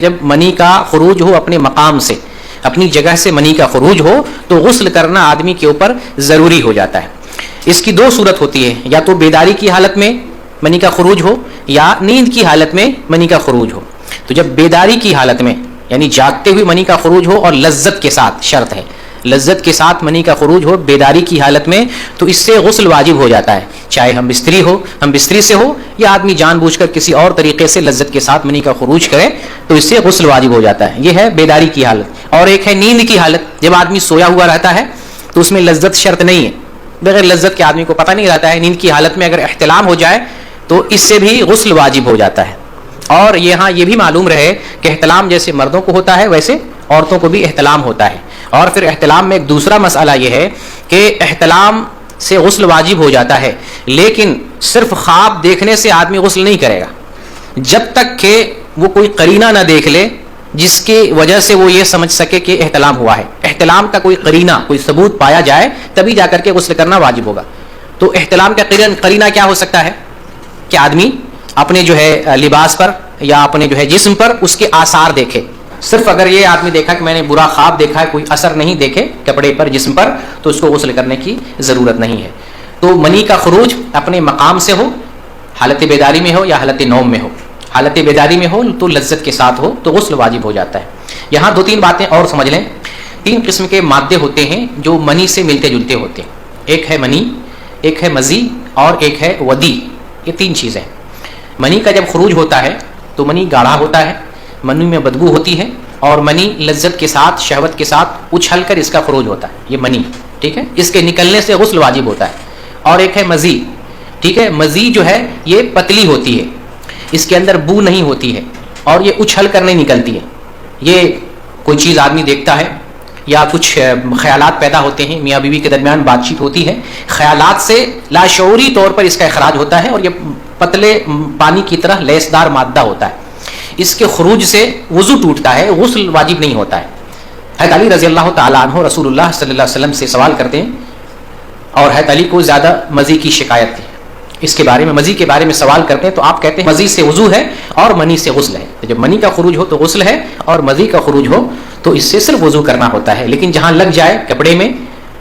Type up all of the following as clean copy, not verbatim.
جب منی کا خروج ہو اپنے مقام سے، اپنی جگہ سے منی کا خروج ہو تو غسل کرنا آدمی کے اوپر ضروری ہو جاتا ہے۔ اس کی دو صورت ہوتی ہے، یا تو بیداری کی حالت میں منی کا خروج ہو یا نیند کی حالت میں منی کا خروج ہو۔ تو جب بیداری کی حالت میں یعنی جاگتے ہوئے منی کا خروج ہو اور لذت کے ساتھ، شرط ہے لذت کے ساتھ منی کا خروج ہو بیداری کی حالت میں، تو اس سے غسل واجب ہو جاتا ہے، چاہے ہم بستری سے ہو یا آدمی جان بوجھ کر کسی اور طریقے سے لذت کے ساتھ منی کا خروج کرے تو اس سے غسل واجب ہو جاتا ہے۔ یہ ہے بیداری کی حالت۔ اور ایک ہے نیند کی حالت، جب آدمی سویا ہوا رہتا ہے تو اس میں لذت شرط نہیں ہے، بغیر لذت کے آدمی کو پتہ نہیں رہتا ہے۔ نیند کی حالت میں اگر احتلام ہو جائے تو اس سے بھی غسل واجب ہو جاتا ہے۔ اور یہاں یہ بھی معلوم رہے کہ احتلام جیسے مردوں کو ہوتا ہے ویسے عورتوں کو بھی احتلام ہوتا ہے۔ اور پھر احتلام میں ایک دوسرا مسئلہ یہ ہے کہ احتلام سے غسل واجب ہو جاتا ہے، لیکن صرف خواب دیکھنے سے آدمی غسل نہیں کرے گا جب تک کہ وہ کوئی قرینہ نہ دیکھ لے جس کی وجہ سے وہ یہ سمجھ سکے کہ احتلام ہوا ہے۔ احتلام کا کوئی قرینہ، کوئی ثبوت پایا جائے تبھی جا کر کے غسل کرنا واجب ہوگا۔ تو احتلام کا قرینہ کیا ہو سکتا ہے کہ آدمی اپنے جو ہے لباس پر یا اپنے جو ہے جسم پر اس کے آثار دیکھے۔ صرف اگر یہ آدمی دیکھا کہ میں نے برا خواب دیکھا ہے، کوئی اثر نہیں دیکھے کپڑے پر جسم پر، تو اس کو غسل کرنے کی ضرورت نہیں ہے۔ تو منی کا خروج اپنے مقام سے ہو، حالت بیداری میں ہو یا حالت نوم میں ہو۔ حالت بیداری میں ہو تو لذت کے ساتھ ہو تو غسل واجب ہو جاتا ہے۔ یہاں دو تین باتیں اور سمجھ لیں۔ تین قسم کے مادے ہوتے ہیں جو منی سے ملتے جلتے ہوتے ہیں۔ ایک ہے منی، ایک ہے مزی اور ایک ہے ودی۔ یہ تین چیزیں۔ منی کا جب خروج ہوتا ہے تو منی گاڑھا ہوتا ہے، منی میں بدبو ہوتی ہے، اور منی لذت کے ساتھ شہوت کے ساتھ اچھل کر اس کا خروج ہوتا ہے۔ یہ منی، ٹھیک ہے، اس کے نکلنے سے غسل واجب ہوتا ہے۔ اور ایک ہے مزی، ٹھیک ہے، مزی جو ہے یہ پتلی ہوتی ہے، اس کے اندر بو نہیں ہوتی ہے اور یہ اچھل کر نہیں نکلتی ہے۔ یہ کوئی چیز آدمی دیکھتا ہے یا کچھ خیالات پیدا ہوتے ہیں، میاں بیوی کے درمیان بات چیت ہوتی ہے، خیالات سے لاشعوری طور پر اس کا اخراج ہوتا ہے اور یہ پتلے پانی کی طرح لیسدار مادہ ہوتا ہے۔ اس کے خروج سے وضو ٹوٹتا ہے، غسل واجب نہیں ہوتا ہے۔ حضرت علی رضی اللہ تعالیٰ عنہ رسول اللہ صلی اللہ علیہ وسلم سے سوال کرتے ہیں، اور حضرت علی کو زیادہ مزی کی شکایت تھی، اس کے بارے میں مزی کے بارے میں سوال کرتے ہیں تو آپ کہتے ہیں مزی سے وضو ہے اور منی سے غسل ہے۔ تو جب منی کا خروج ہو تو غسل ہے اور مزی کا خروج ہو تو اس سے صرف وضو کرنا ہوتا ہے، لیکن جہاں لگ جائے کپڑے میں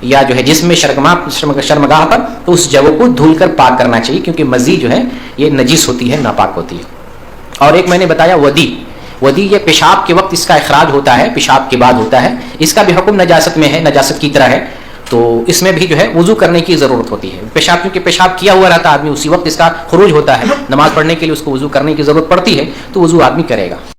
یا جو ہے جسم میں شرمگاہ پر تو اس جگہ کو دھل کر پاک کرنا چاہیے، کیونکہ مزی جو ہے یہ نجس ہوتی ہے، ناپاک ہوتی ہے۔ اور ایک میں نے بتایا ودی یہ پیشاب کے وقت اس کا اخراج ہوتا ہے، پیشاب کے بعد ہوتا ہے، اس کا بھی حکم نجاست میں ہے، نجاست کی طرح ہے، تو اس میں بھی جو ہے وضو کرنے کی ضرورت ہوتی ہے۔ پیشاب کیونکہ پیشاب کیا ہوا رہتا ہے آدمی، اسی وقت اس کا خروج ہوتا ہے، نماز پڑھنے کے لیے اس کو وضو کرنے کی ضرورت پڑتی ہے تو وضو آدمی کرے گا۔